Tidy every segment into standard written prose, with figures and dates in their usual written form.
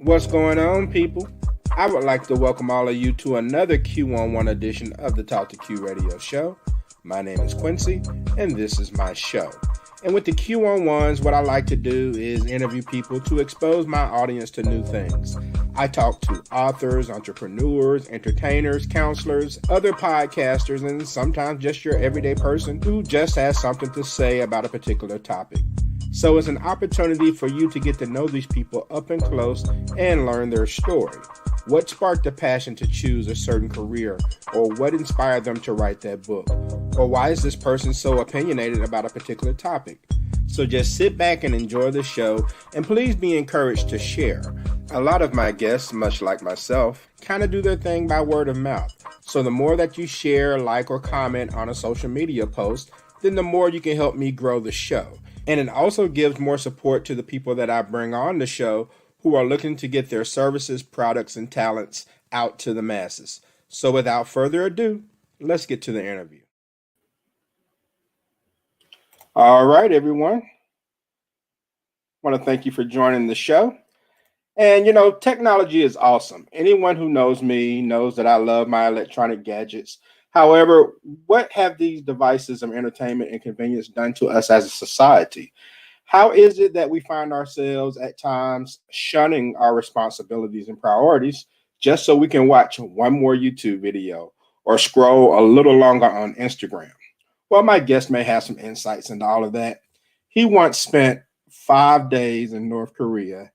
What's going on, people? I would like to welcome all of you to another Q-on-1 edition of the Talk to Q radio show. My name is Quincy, and this is my show. And with the Q-on-1s, what I like to do is interview people to expose my audience to new things. I talk to authors, entrepreneurs, entertainers, counselors, other podcasters, and sometimes just your everyday person who just has something to say about a particular topic. So it's an opportunity for you to get to know these people up and close and learn their story. What sparked the passion to choose a certain career, or what inspired them to write that book? Or why is this person so opinionated about a particular topic? So just sit back and enjoy the show, and please be encouraged to share. A lot of my guests, much like myself, kind of do their thing by word of mouth. So the more that you share, like, or comment on a social media post, then the more you can help me grow the show. And it also gives more support to the people that I bring on the show who are looking to get their services, products, and talents out to the masses. So without further ado, let's get to the interview. All right, everyone. I want to thank you for joining the show. And, you know, technology is awesome. Anyone who knows me knows that I love my electronic gadgets. However, what have these devices of entertainment and convenience done to us as a society? How is it that we find ourselves at times shunning our responsibilities and priorities just so we can watch one more YouTube video or scroll a little longer on Instagram? Well, my guest may have some insights into all of that. He once spent 5 days in North Korea,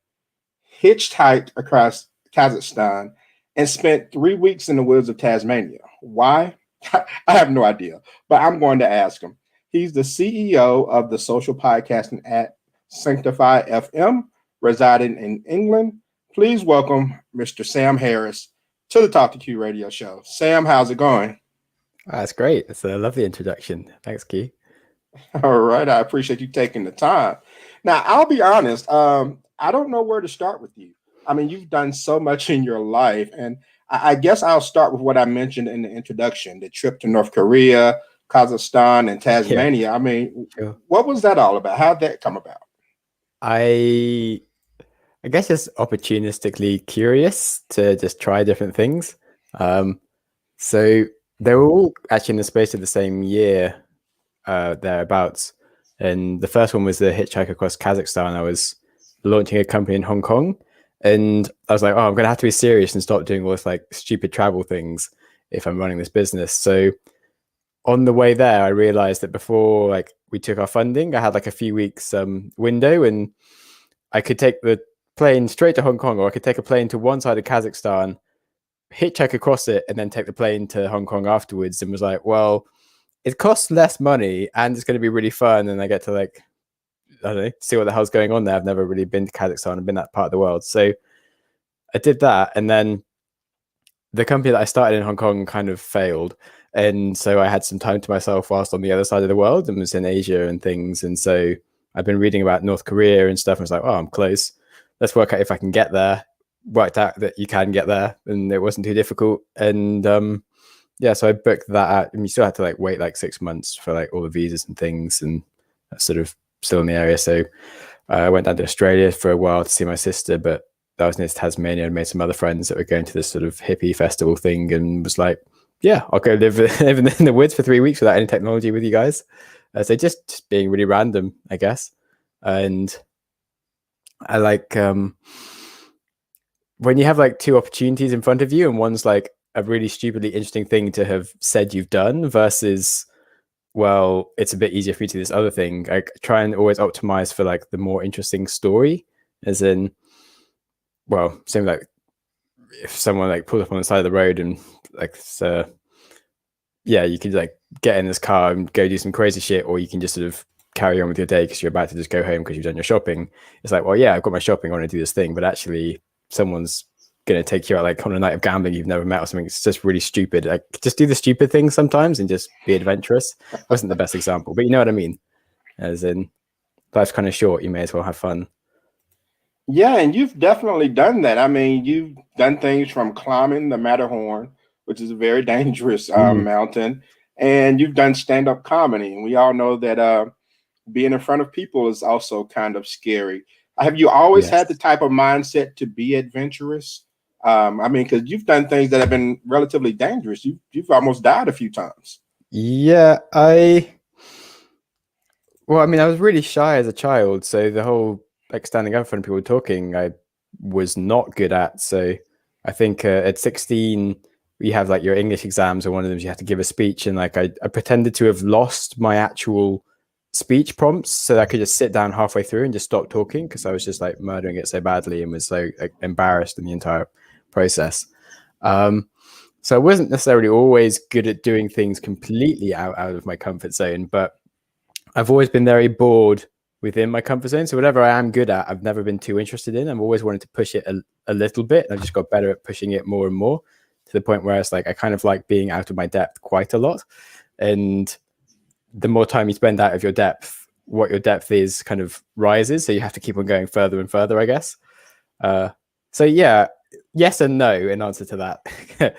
hitchhiked across Kazakhstan, and spent 3 weeks in the woods of Tasmania. Why? I have no idea, but I'm going to ask him. He's the CEO of the social podcasting at Syncifyfm, residing in England. Please welcome Mr. Sam Harris to the Talk to Q radio show. Sam, how's it going? That's great. It's a lovely introduction. Thanks, Q. All right. I appreciate you taking the time. Now, I'll be honest. I don't know where to start with you. I mean, you've done so much in your life, and I guess I'll start with what I mentioned in the introduction, the trip to North Korea, Kazakhstan, and Tasmania. Yeah. I mean, sure. What was that all about? How'd that come about? I guess just opportunistically curious to just try different things. So they were all actually in the space of the same year, thereabouts. And the first one was the Hitchhiker across Kazakhstan. I was launching a company in Hong Kong. And I was like, oh, I'm going to have to be serious and stop doing all this like stupid travel things if I'm running this business. So on the way there, I realized that before like we took our funding, I had like a few weeks window, and I could take the plane straight to Hong Kong, or I could take a plane to one side of Kazakhstan, hitchhike across it, and then take the plane to Hong Kong afterwards. And was like, well, it costs less money and it's going to be really fun. And I get to like, I don't know, see what the hell's going on there. I've never really been to Kazakhstan and been that part of the world. So I did that. And then the company that I started in Hong Kong kind of failed. And so I had some time to myself whilst on the other side of the world and was in Asia and things. And so I've been reading about North Korea and stuff. And I was like, oh, I'm close. Let's work out if I can get there. Worked out that you can get there and it wasn't too difficult. And yeah, so I booked that out. And you still had to like wait like 6 months for like all the visas and things. And that's sort of still in the area. So I went down to Australia for a while to see my sister, but I was near Tasmania and made some other friends that were going to this sort of hippie festival thing, and was like, yeah, I'll go live in the woods for 3 weeks without any technology with you guys. So just being really random, I guess. And I like when you have like two opportunities in front of you and one's like a really stupidly interesting thing to have said you've done versus, well, it's a bit easier for me to do this other thing. I try and always optimize for like the more interesting story, as in, well, same like if someone like pulled up on the side of the road and like, so yeah, you could like get in this car and go do some crazy shit, or you can just sort of carry on with your day because you're about to just go home because you've done your shopping. It's like, well, yeah, I've got my shopping, I want to do this thing, but actually someone's going to take you out like on a night of gambling you've never met or something. It's just really stupid. Like just do the stupid things sometimes and just be adventurous. Wasn't the best example, but you know what I mean? As in, life's kind of short, you may as well have fun. Yeah, and you've definitely done that. I mean, you've done things from climbing the Matterhorn, which is a very dangerous mountain, and you've done stand-up comedy. And we all know that being in front of people is also kind of scary. Have you always Yes. had the type of mindset to be adventurous? I mean, because you've done things that have been relatively dangerous. You've almost died a few times. Yeah, well, I mean, I was really shy as a child, so the whole like standing up in front of people talking, I was not good at. So I think at 16, we have like your English exams, and one of them you have to give a speech, and like I pretended to have lost my actual speech prompts, so that I could just sit down halfway through and just stop talking because I was just like murdering it so badly and was so like, embarrassed in the entire process. Um, so I wasn't necessarily always good at doing things completely out of my comfort zone, but I've always been very bored within my comfort zone. So whatever I am good at, I've never been too interested in. I've always wanted to push it a little bit. I've just got better at pushing it more and more to the point where it's like I kind of like being out of my depth quite a lot. And the more time you spend out of your depth, what your depth is kind of rises. So you have to keep on going further and further, I guess. So yeah, yes and no in answer to that.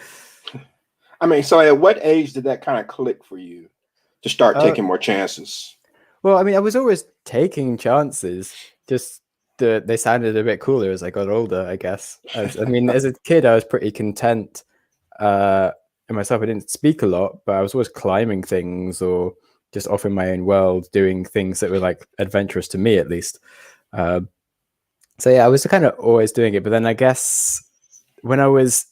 I mean, so at what age did that kind of click for you to start uh, taking more chances? Well, I mean, I was always taking chances. Just they sounded a bit cooler as I got older, I guess. I mean, as a kid, I was pretty content in myself. I didn't speak a lot, but I was always climbing things or just off in my own world, doing things that were like adventurous to me, at least. Uh, so yeah, I was kind of always doing it. But then I guess when I was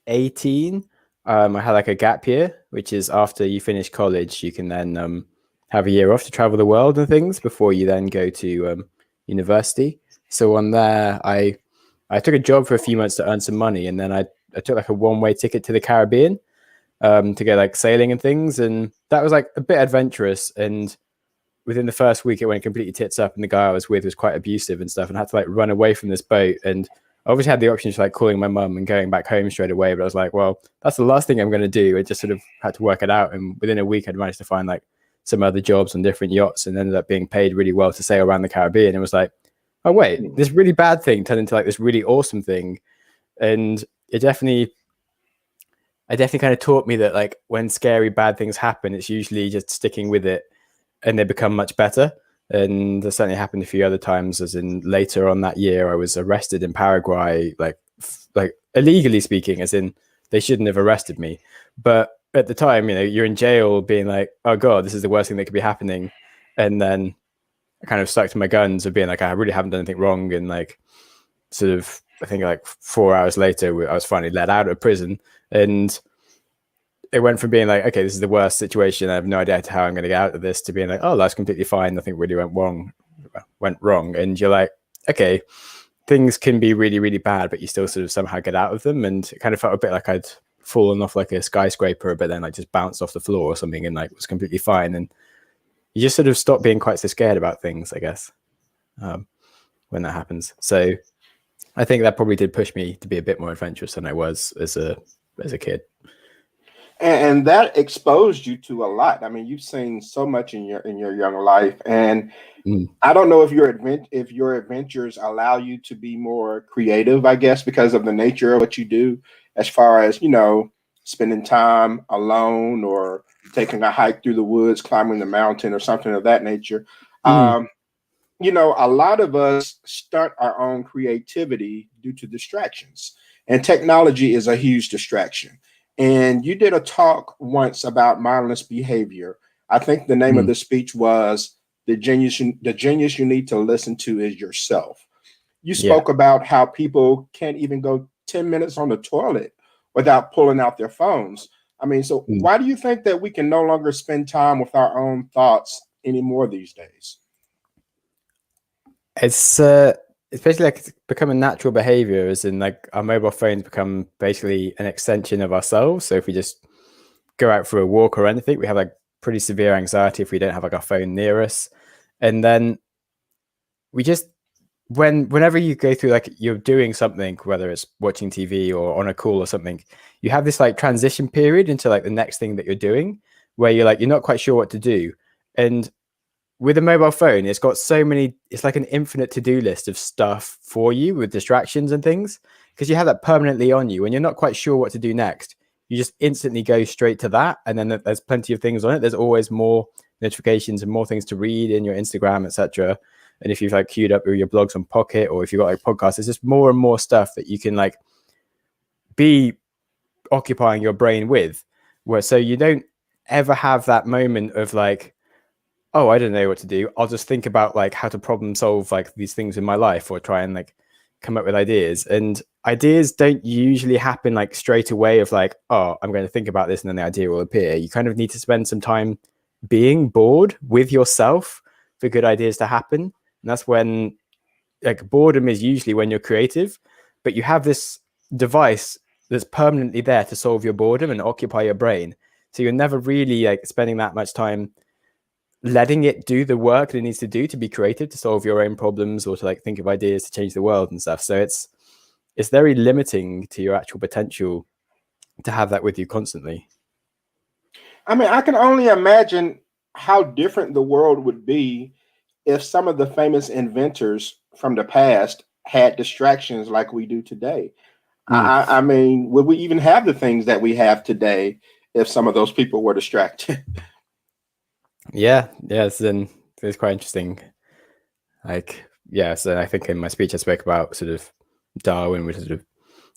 18, I had like a gap year, which is after you finish college, you can then have a year off to travel the world and things before you then go to university. So on there, I took a job for a few months to earn some money, and then I took like a one-way ticket to the Caribbean to go like sailing and things, and that was like a bit adventurous. And within the first week, it went completely tits up, and the guy I was with was quite abusive and stuff, and I had to like run away from this boat. And I obviously had the option of like calling my mum and going back home straight away, but I was like, well, that's the last thing I'm going to do. I just sort of had to work it out, and within a week, I'd managed to find like some other jobs on different yachts, and ended up being paid really well to sail around the Caribbean. It was like, oh wait, this really bad thing turned into like this really awesome thing, and I definitely kind of taught me that like when scary bad things happen, it's usually just sticking with it and they become much better. And that certainly happened a few other times, as in later on that year, I was arrested in Paraguay, like illegally speaking, as in they shouldn't have arrested me. But at the time, you know, you're in jail being like, oh God, this is the worst thing that could be happening. And then I kind of stuck to my guns of being like, I really haven't done anything wrong. And like, sort of, I think like 4 hours later, I was finally let out of prison. And it went from being like, okay, this is the worst situation, I have no idea how I'm going to get out of this, to being like, oh, that's completely fine, nothing really went wrong. And you're like, okay, things can be really, really bad, but you still sort of somehow get out of them. And it kind of felt a bit like I'd fallen off like a skyscraper, but then like just bounced off the floor or something and like was completely fine. And you just sort of stop being quite so scared about things, I guess, when that happens. So I think that probably did push me to be a bit more adventurous than I was as a kid. And that exposed you to a lot. I mean, you've seen so much in your young life, and I don't know if your adventures allow you to be more creative, I guess, because of the nature of what you do, as far as, you know, spending time alone or taking a hike through the woods, climbing the mountain, or something of that nature. Mm. You know, a lot of us stunt our own creativity due to distractions, and technology is a huge distraction. And you did a talk once about mindless behavior. I think the name of Mm. the speech was the genius you need to listen to is yourself. You Yeah. spoke about how people can't even go 10 minutes on the toilet without pulling out their phones. I mean, so Mm. why do you think that we can no longer spend time with our own thoughts anymore these days? It's especially like it's become a natural behavior, as in like our mobile phones become basically an extension of ourselves. So if we just go out for a walk or anything, we have like pretty severe anxiety if we don't have like our phone near us. And then we just whenever you go through like you're doing something, whether it's watching TV or on a call or something, you have this like transition period into like the next thing that you're doing, where you're like you're not quite sure what to do. And with a mobile phone, it's got so many, it's like an infinite to-do list of stuff for you with distractions and things, because you have that permanently on you. When you're not quite sure what to do next, you just instantly go straight to that. And then there's plenty of things on it. There's always more notifications and more things to read in your Instagram, etc. And if you've like queued up your blogs on Pocket, or if you've got like podcasts, there's just more and more stuff that you can like be occupying your brain with, where so you don't ever have that moment of like, oh, I don't know what to do, I'll just think about like how to problem solve like these things in my life, or try and like come up with ideas. And ideas don't usually happen like straight away of like, oh, I'm going to think about this and then the idea will appear. You kind of need to spend some time being bored with yourself for good ideas to happen. And that's when like boredom is usually when you're creative, but you have this device that's permanently there to solve your boredom and occupy your brain. So you're never really like spending that much time letting it do the work that it needs to do to be creative, to solve your own problems, or to like think of ideas to change the world and stuff. So it's very limiting to your actual potential to have that with you constantly. I mean, I can only imagine how different the world would be if some of the famous inventors from the past had distractions like we do today. I mean, would we even have the things that we have today if some of those people were distracted? Yeah, it's quite interesting. Like, yeah, so I think in my speech I spoke about sort of Darwin would sort of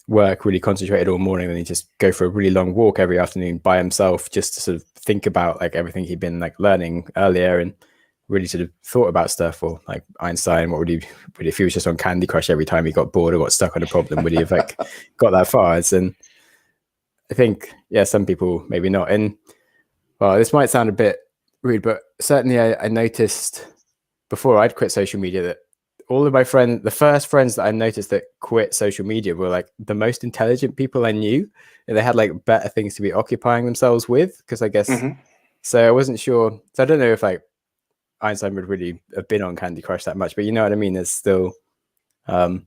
work really concentrated all morning, and he'd just go for a really long walk every afternoon by himself, just to sort of think about like everything he'd been like learning earlier, and really sort of thought about stuff. Or like Einstein, what would he, if he was just on Candy Crush every time he got bored or got stuck on a problem, would he have like got that far? And I think, yeah, some people maybe not. And well, this might sound a bit rude, but certainly I noticed before I'd quit social media that all of my friends, the first friends that I noticed that quit social media, were like the most intelligent people I knew, and they had like better things to be occupying themselves with. Because I guess, so I wasn't sure. So I don't know if like Einstein would really have been on Candy Crush that much, but you know what I mean? There's still, you're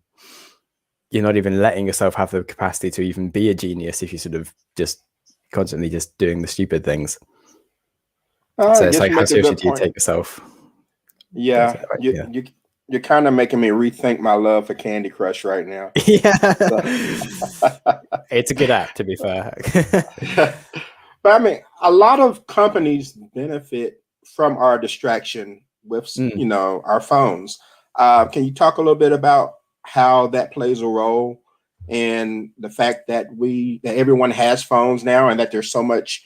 not even letting yourself have the capacity to even be a genius if you sort of just constantly just doing the stupid things. So it's like, how seriously do you take yourself? Yeah, you're kind of making me rethink my love for Candy Crush right now. Yeah, it's a good app, to be fair. But I mean, a lot of companies benefit from our distraction with you know, our phones. Can you talk a little bit about how that plays a role in the fact that everyone has phones now, and that there's so much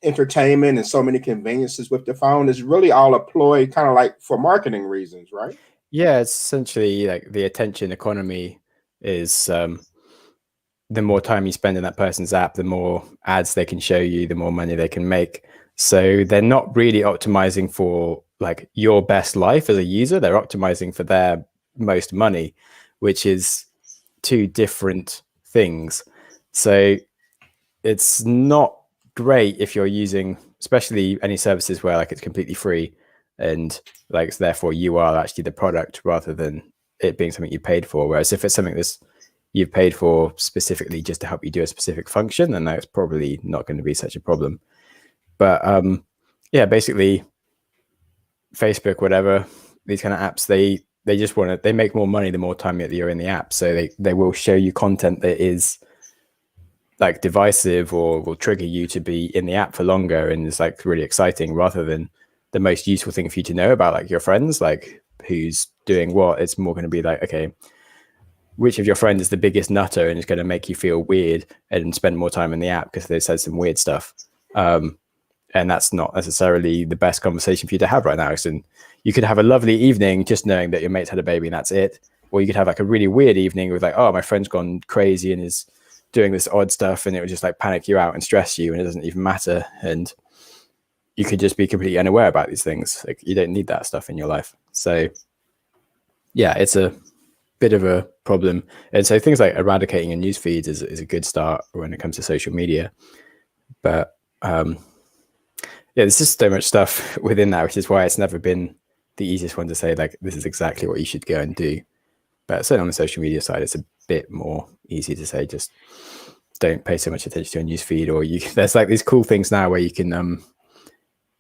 entertainment and so many conveniences with the phone? Is really all a ploy, kind of like for marketing reasons, right? Yeah, it's essentially like the attention economy is the more time you spend in that person's app, the more ads they can show you, the more money they can make. So they're not really optimizing for like your best life as a user, they're optimizing for their most money, which is two different things. So it's not great if you're using, especially any services where like it's completely free, and like so therefore you are actually the product rather than it being something you paid for. Whereas if it's something that's you've paid for specifically just to help you do a specific function, then that's probably not going to be such a problem. But yeah, basically Facebook, whatever, these kind of apps, they just want to, they make more money the more time that you're in the app. So they will show you content that is like divisive or will trigger you to be in the app for longer, and it's like really exciting, rather than the most useful thing for you to know about like your friends, like who's doing what. It's more going to be like, okay, which of your friends is the biggest nutter and is going to make you feel weird and spend more time in the app because they said some weird stuff. And that's not necessarily the best conversation for you to have right now. And you could have a lovely evening just knowing that your mate's had a baby and that's it. Or you could have like a really weird evening with like, oh, my friend's gone crazy and is doing this odd stuff, and it would just like panic you out and stress you, and it doesn't even matter. And you could just be completely unaware about these things. Like you don't need that stuff in your life. So yeah, it's a bit of a problem. And so things like eradicating your news feeds is a good start when it comes to social media. But yeah, there's just so much stuff within that, which is why it's never been the easiest one to say like this is exactly what you should go and do. But certainly on the social media side, it's a bit more easy to say just don't pay so much attention to your news feed. Or there's like these cool things now where you can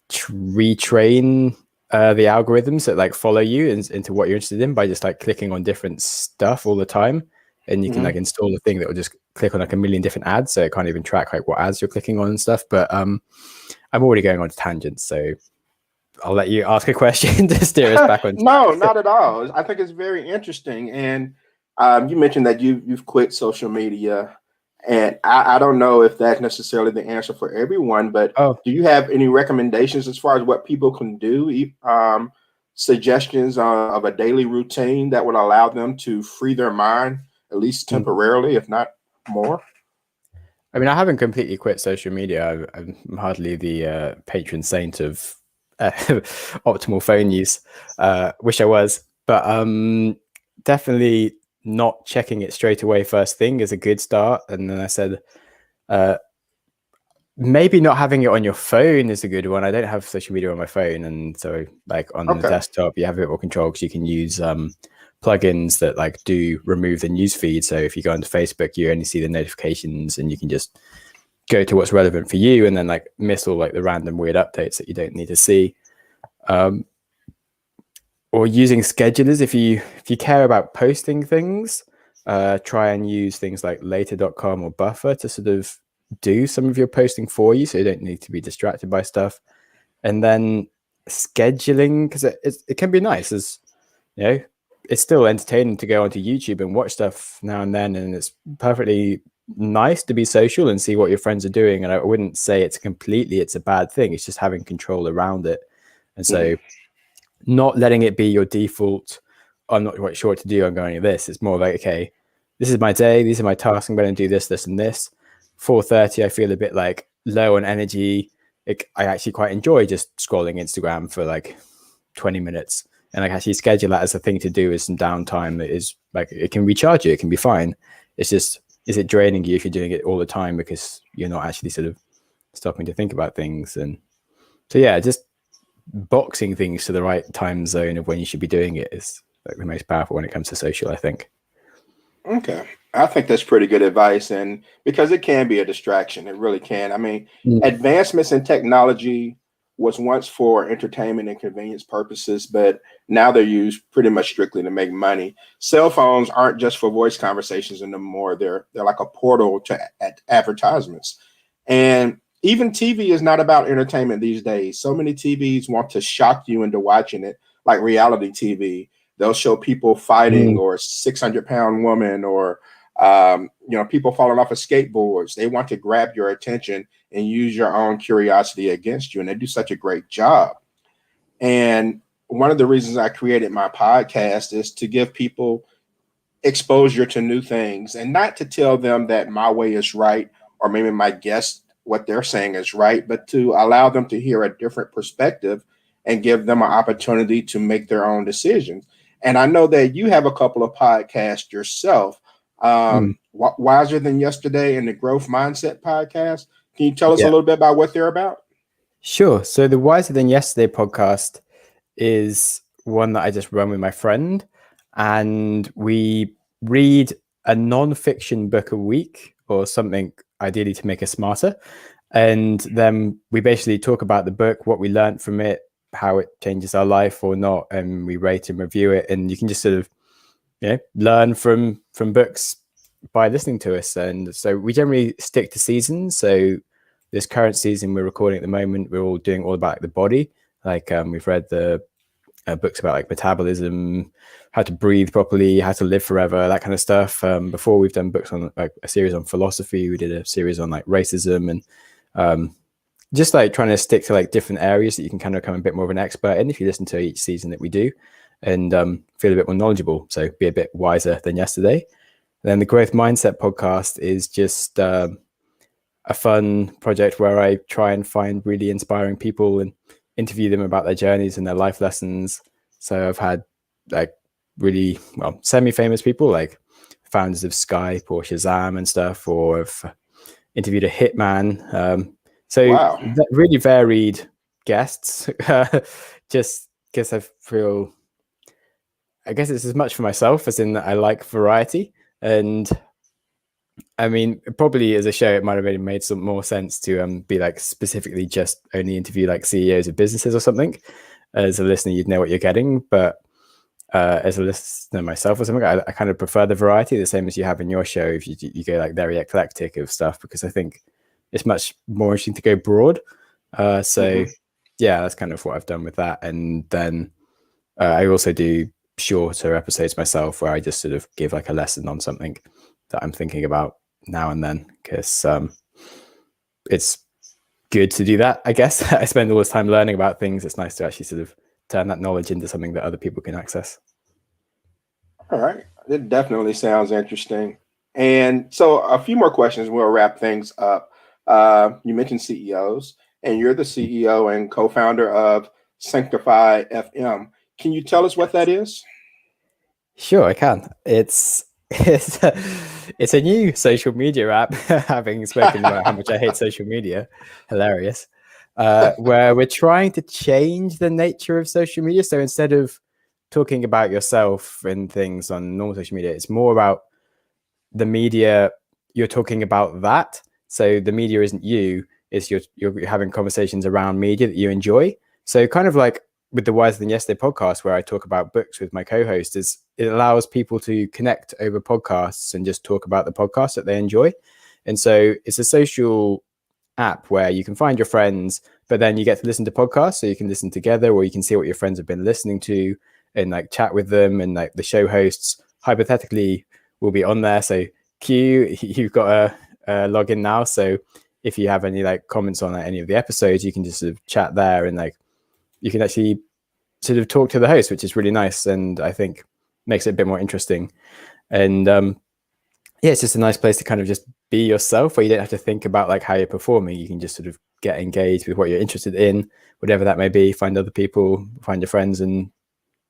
retrain the algorithms that like follow you into what you're interested in by just like clicking on different stuff all the time. And you can like install a thing that will just click on like a million different ads, so it can't even track like what ads you're clicking on and stuff. But I'm already going on tangents, so I'll let you ask a question to steer us back on No, track. not at all. I think it's very interesting. And you mentioned that you've quit social media, and I don't know if that's necessarily the answer for everyone, but Oh, do you have any recommendations as far as what people can do? Suggestions of a daily routine that would allow them to free their mind, at least temporarily, if not more? I mean, I haven't completely quit social media. I'm hardly the patron saint of optimal phone use. Wish I was, but definitely not checking it straight away first thing is a good start. And then I said, maybe not having it on your phone is a good one. I don't have social media on my phone, and so like on the Okay. desktop, you have a bit more control because you can use plugins that like do remove the news feed. So if you go onto Facebook, you only see the notifications, and you can just go to what's relevant for you, and then like miss all like the random weird updates that you don't need to see. Or using schedulers if you care about posting things. Try and use things like later.com or Buffer to sort of do some of your posting for you, so you don't need to be distracted by stuff. And then scheduling, because it can be nice, as you know, it's still entertaining to go onto YouTube and watch stuff now and then, and it's perfectly nice to be social and see what your friends are doing. And I wouldn't say it's a bad thing. It's just having control around it. And so not letting it be your default, I'm not quite sure what to do, I'm going to this. It's more like, okay, this is my day, these are my tasks, I'm going to do this, this, and this. 4:30, I feel a bit like low on energy. I actually quite enjoy just scrolling Instagram for like 20 minutes. And I actually schedule that as a thing to do as some downtime that is like, it can recharge you, it can be fine. It's just, is it draining you if you're doing it all the time because you're not actually sort of stopping to think about things? And so, yeah, just boxing things to the right time zone of when you should be doing it is like the most powerful when it comes to social, I think. Okay. I think that's pretty good advice. And because it can be a distraction, it really can. I mean, advancements in technology was once for entertainment and convenience purposes, but now they're used pretty much strictly to make money. Cell phones aren't just for voice conversations anymore. They're like a portal to advertisements. And even TV is not about entertainment these days. So many TVs want to shock you into watching it, like reality TV. They'll show people fighting or 600-pound woman or people falling off of skateboards. They want to grab your attention and use your own curiosity against you. And they do such a great job. And one of the reasons I created my podcast is to give people exposure to new things and not to tell them that my way is right or maybe my guest, what they're saying is right, but to allow them to hear a different perspective and give them an opportunity to make their own decisions. And I know that you have a couple of podcasts yourself, Wiser Than Yesterday and the Growth Mindset podcast. Can you tell us a little bit about what they're about? Sure. So the Wiser Than Yesterday podcast is one that I just run with my friend, and we read a non-fiction book a week or something, ideally to make us smarter. And then we basically talk about the book, what we learned from it, how it changes our life or not, and we rate and review it. And you can just sort of, learn from books by listening to us. And so we generally stick to seasons. So this current season we're recording at the moment, we're all doing all about the body. Like we've read the books about like metabolism, how to breathe properly, how to live forever, that kind of stuff. Before we've done books on like a series on philosophy. We did a series on like racism, and just like trying to stick to like different areas that you can kind of become a bit more of an expert in if you listen to each season that we do, and feel a bit more knowledgeable. So be a bit wiser than yesterday. And then the Growth Mindset podcast is just a fun project where I try and find really inspiring people and interview them about their journeys and their life lessons. So I've had like really semi-famous people like founders of Skype or Shazam and stuff, or I've interviewed a hitman. So really varied guests, just because I guess it's as much for myself as in that I like variety. And I mean, probably as a show, it might have made some more sense to be like specifically just only interview like CEOs of businesses or something. As a listener, you'd know what you're getting, but as a listener myself or something, I kind of prefer the variety, the same as you have in your show. If you go like very eclectic of stuff, because I think it's much more interesting to go broad. yeah, that's kind of what I've done with that. And then I also do shorter episodes myself where I just sort of give like a lesson on something that I'm thinking about now and then, because it's good to do that, I guess. I spend all this time learning about things. It's nice to actually sort of turn that knowledge into something that other people can access. All right. It definitely sounds interesting. And so, a few more questions. We'll wrap things up. You mentioned CEOs, and you're the CEO and co founder of Syncifyfm. Can you tell us what that is? Sure, I can. It's a new social media app. Having spoken about how much I hate social media, hilarious. Where we're trying to change the nature of social media. So instead of talking about yourself and things on normal social media, it's more about the media. You're talking about that. So the media isn't you. It's you're having conversations around media that you enjoy. So kind of like with the Wiser Than Yesterday podcast, where I talk about books with my co-host, is it allows people to connect over podcasts and just talk about the podcast that they enjoy. And so it's a social app where you can find your friends, but then you get to listen to podcasts, so you can listen together, or you can see what your friends have been listening to and like chat with them. And like the show hosts hypothetically will be on there. So Q, you've got a login now. So if you have any like comments on any of the episodes, you can just sort of chat there, and like you can actually sort of talk to the host, which is really nice, and I think makes it a bit more interesting. And yeah, it's just a nice place to kind of just be yourself, where you don't have to think about like how you're performing. You can just sort of get engaged with what you're interested in, whatever that may be, find other people, find your friends, and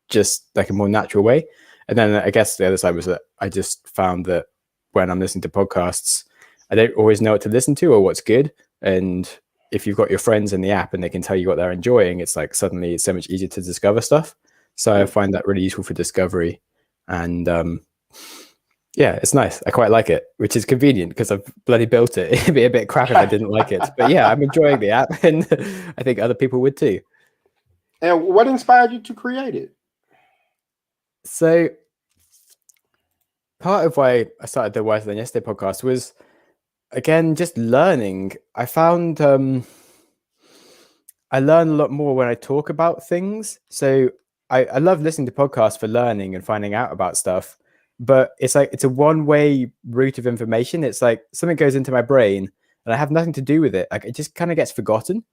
just like a more natural way. And then I guess the other side was that I just found that when I'm listening to podcasts, I don't always know what to listen to or what's good. And if you've got your friends in the app and they can tell you what they're enjoying, it's like suddenly it's so much easier to discover stuff. So I find that really useful for discovery. And yeah, it's nice. I quite like it, which is convenient because I've bloody built it. It'd be a bit crap if I didn't like it. But yeah, I'm enjoying the app, and I think other people would too. And what inspired you to create it? So part of why I started the Wiser Than Yesterday podcast was, again, just learning. I found I learn a lot more when I talk about things. So I love listening to podcasts for learning and finding out about stuff. But it's like it's a one-way route of information. It's like something goes into my brain and I have nothing to do with it. Like it just kind of gets forgotten.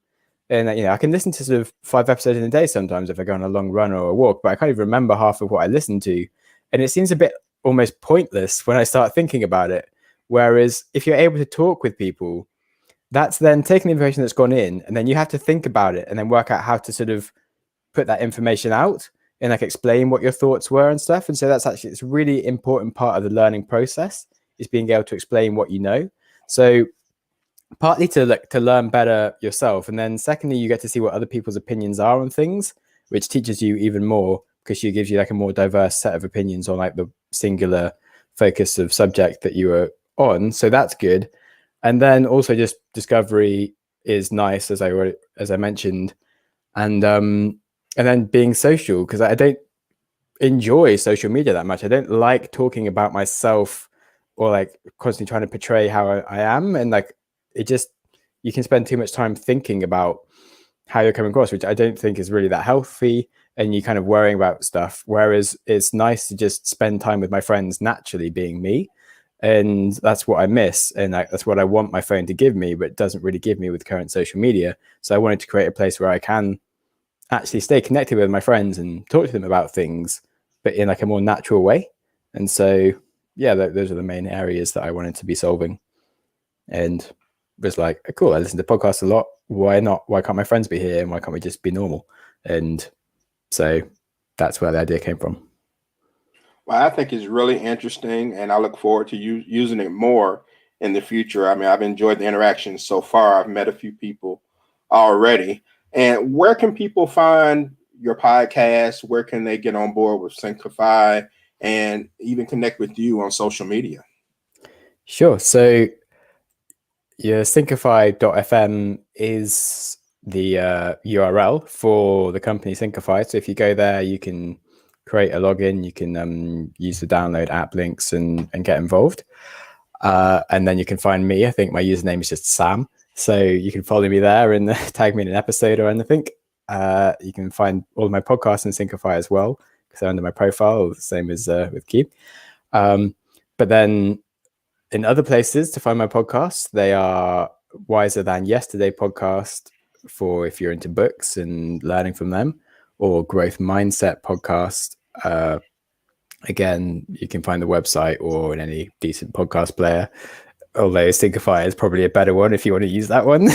And I can listen to sort of 5 episodes in a day sometimes if I go on a long run or a walk, but I can't even remember half of what I listened to. And it seems a bit almost pointless when I start thinking about it. Whereas if you're able to talk with people, that's then taking the information that's gone in, and then you have to think about it and then work out how to sort of put that information out and like explain what your thoughts were and stuff. And so that's actually, it's a really important part of the learning process, is being able to explain what you know. So partly to learn better yourself, and then secondly, you get to see what other people's opinions are on things, which teaches you even more, because she gives you like a more diverse set of opinions on like the singular focus of subject that you were on. So that's good. And then also just discovery is nice, as I mentioned, and then being social, because I don't enjoy social media that much. I don't like talking about myself or like constantly trying to portray how I am, and like it just, you can spend too much time thinking about how you're coming across, which I don't think is really that healthy, and you kind of worrying about stuff. Whereas it's nice to just spend time with my friends naturally being me. And that's what I miss. And that's what I want my phone to give me, but it doesn't really give me with current social media. So I wanted to create a place where I can actually stay connected with my friends and talk to them about things, but in like a more natural way. And so, yeah, those are the main areas that I wanted to be solving. And was like, cool, I listen to podcasts a lot. Why not? Why can't my friends be here? And why can't we just be normal? And so that's where the idea came from. Well, I think it's really interesting, and I look forward to you using it more in the future. I mean, I've enjoyed the interactions so far. I've met a few people already. And where can people find your podcast? Where can they get on board with Syncify and even connect with you on social media? Sure. So your Syncify.fm is the URL for the company Syncify. So if you go there, you can create a login, you can use the download app links and get involved. And then you can find me. I think my username is just Sam. So you can follow me there and tag me in an episode or anything. You can find all of my podcasts in Syncify as well, because they're under my profile, the same as with Q. But then in other places to find my podcasts, they are Wiser Than Yesterday podcast for if you're into books and learning from them, or Growth Mindset podcast. Again, you can find the website or in any decent podcast player, although Syncify is probably a better one if you want to use that one.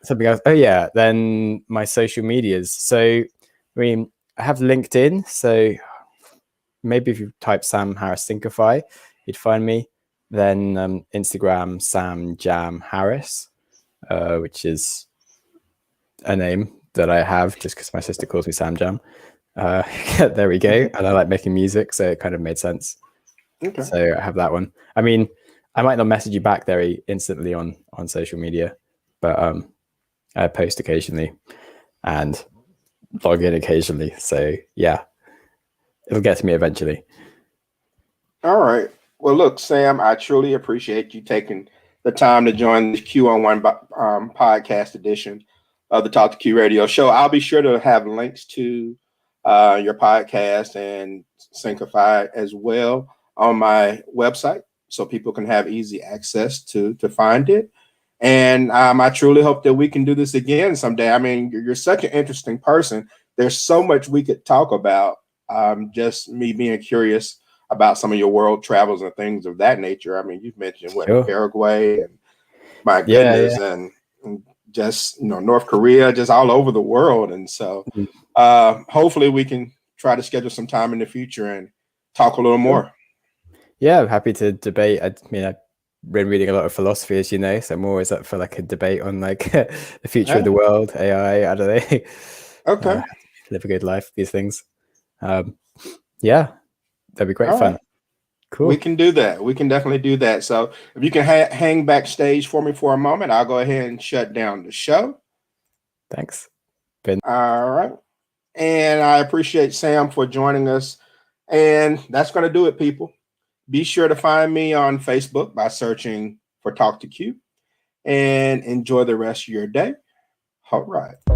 Something else. Oh yeah, then my social medias. So I mean, I have LinkedIn, so maybe if you type Sam Harris Syncify, you'd find me. Then Instagram, Sam Jam Harris, which is a name that I have just because my sister calls me Sam Jam. There we go. And I like making music, so it kind of made sense. Okay. So I have that one. I mean, I might not message you back very instantly on social media, but I post occasionally and log in occasionally. So yeah, it'll get to me eventually. All right. Well, look, Sam, I truly appreciate you taking the time to join the Q-on-1 podcast edition of the Talk to Q radio show. I'll be sure to have links to your podcast and Syncify as well on my website, so people can have easy access to find it. And I truly hope that we can do this again someday. I mean, you're such an interesting person. There's so much we could talk about. Just me being curious about some of your world travels and things of that nature. I mean, you've mentioned Paraguay and my goodness, and just North Korea, just all over the world. And so hopefully we can try to schedule some time in the future and talk a little more. Yeah, I'm happy to debate. I mean, I've been reading a lot of philosophy, as you know, so I'm always up for like a debate on like the future of the world, AI, I don't know. Okay. Live a good life, these things. Yeah, that'd be great fun. Right. Cool. We can do that. We can definitely do that. So if you can hang backstage for me for a moment, I'll go ahead and shut down the show. Thanks. All right. And I appreciate Sam for joining us. And that's going to do it, people. Be sure to find me on Facebook by searching for Talk to Q, and enjoy the rest of your day. All right.